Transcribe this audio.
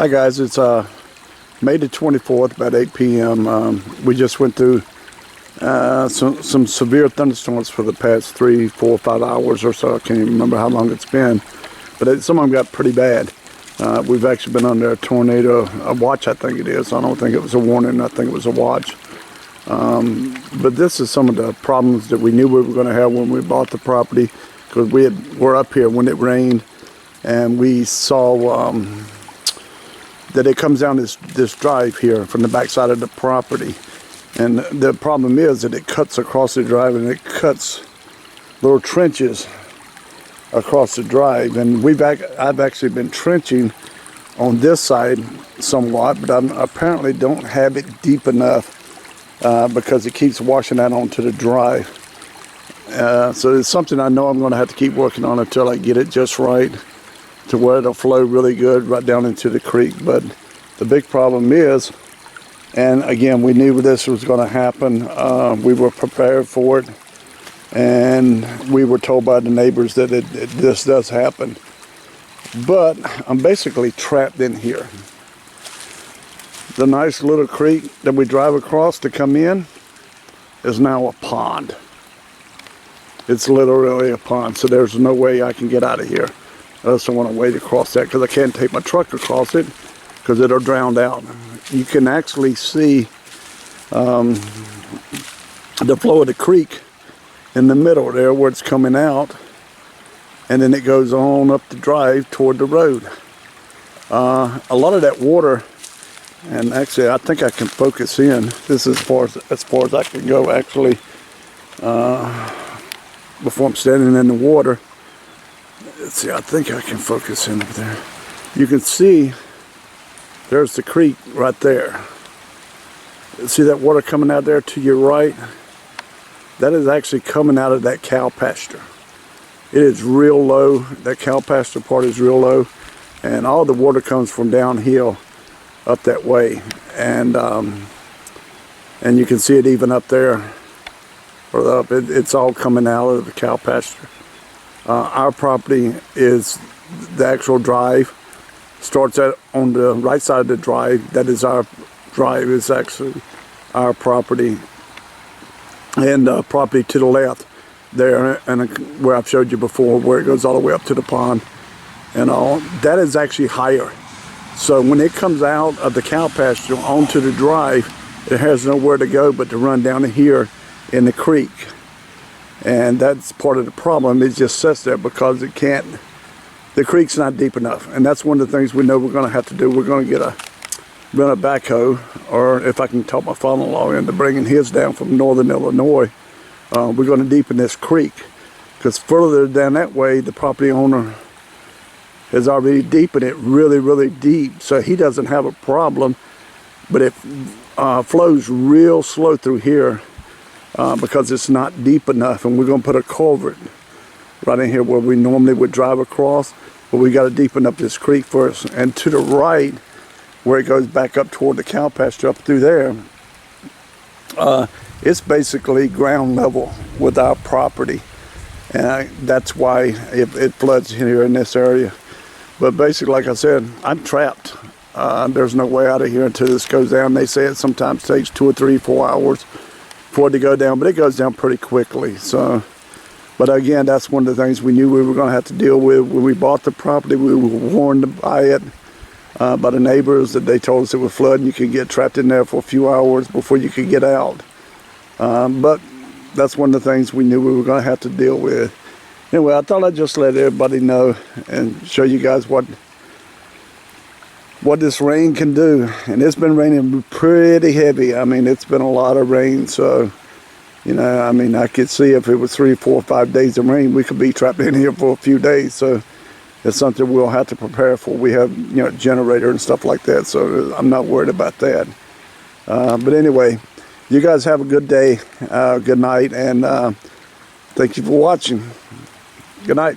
Hi guys, it's May the 24th, about 8 p.m. We just went through some severe thunderstorms for the past 3, 4, 5 hours or so. I can't even remember how long it's been, but some of them got pretty bad. We've actually been under a tornado, a watch I think it is. I don't think it was a warning, I think it was a watch. But this is some of the problems that we knew we were going to have when we bought the property, because we're up here when it rained, and we saw that it comes down this drive here from the backside of the property. And the problem is that it cuts across the drive, and it cuts little trenches across the drive. And I've actually been trenching on this side somewhat, but I apparently don't have it deep enough because it keeps washing out onto the drive. So it's something I know I'm going to have to keep working on until I get it just right, to where it'll flow really good right down into the creek. But the big problem is, and again, we knew this was going to happen. We were prepared for it, and we were told by the neighbors that this does happen. But I'm basically trapped in here. The nice little creek that we drive across to come in is now a pond. It's literally a pond, so there's no way I can get out of here. I also want to wade across that because I can't take my truck across it because it'll drown out. You can actually see the flow of the creek in the middle there where it's coming out, and then it goes on up the drive toward the road. A lot of that water, and actually I think I can focus in. This is as far as I can go actually before I'm standing in the water. Let's see, I think I can focus in up there. You can see there's the creek right there. See that water coming out there to your right? That is actually coming out of that cow pasture. It is real low. That cow pasture part is real low, and all the water comes from downhill up that way. And you can see it even up there, or up. It's all coming out of the cow pasture. Our property is the actual drive. Starts on the right side of the drive. That is our drive. Is actually our property, and property to the left there, and where I've showed you before, where it goes all the way up to the pond and all. That is actually higher. So when it comes out of the cow pasture onto the drive, it has nowhere to go but to run down here in the creek. And that's part of the problem. It just sits there because it can't, the creek's not deep enough. And that's one of the things we know we're going to have to do. We're going to run a backhoe, or if I can talk my father-in-law into bringing his down from northern Illinois, we're going to deepen this creek. Because further down that way, the property owner has already deepened it really, really deep. So he doesn't have a problem, but it flows real slow through here. Because it's not deep enough, and we're going to put a culvert right in here where we normally would drive across, but we got to deepen up this creek first. And to the right, where it goes back up toward the cow pasture up through there, it's basically ground level with our property, and that's why it floods here in this area. But basically, like I said, I'm trapped. There's no way out of here until this goes down. They say it sometimes takes 2 or 3, 4 hours for it to go down, but it goes down pretty quickly. So, but again, that's one of the things we knew we were going to have to deal with when we bought the property. We were warned to buy it by the neighbors, that they told us it would flood and you could get trapped in there for a few hours before you could get out. But that's one of the things we knew we were going to have to deal with. Anyway, I thought I'd just let everybody know and show you guys what this rain can do. And it's been raining pretty heavy. I mean, it's been a lot of rain. So, you know, I mean, I could see if it was 3, 4, 5 days of rain, we could be trapped in here for a few days. So it's something we'll have to prepare for. We have, you know, generator and stuff like that. So I'm not worried about that. But anyway, you guys have a good day, good night, and thank you for watching. Good night.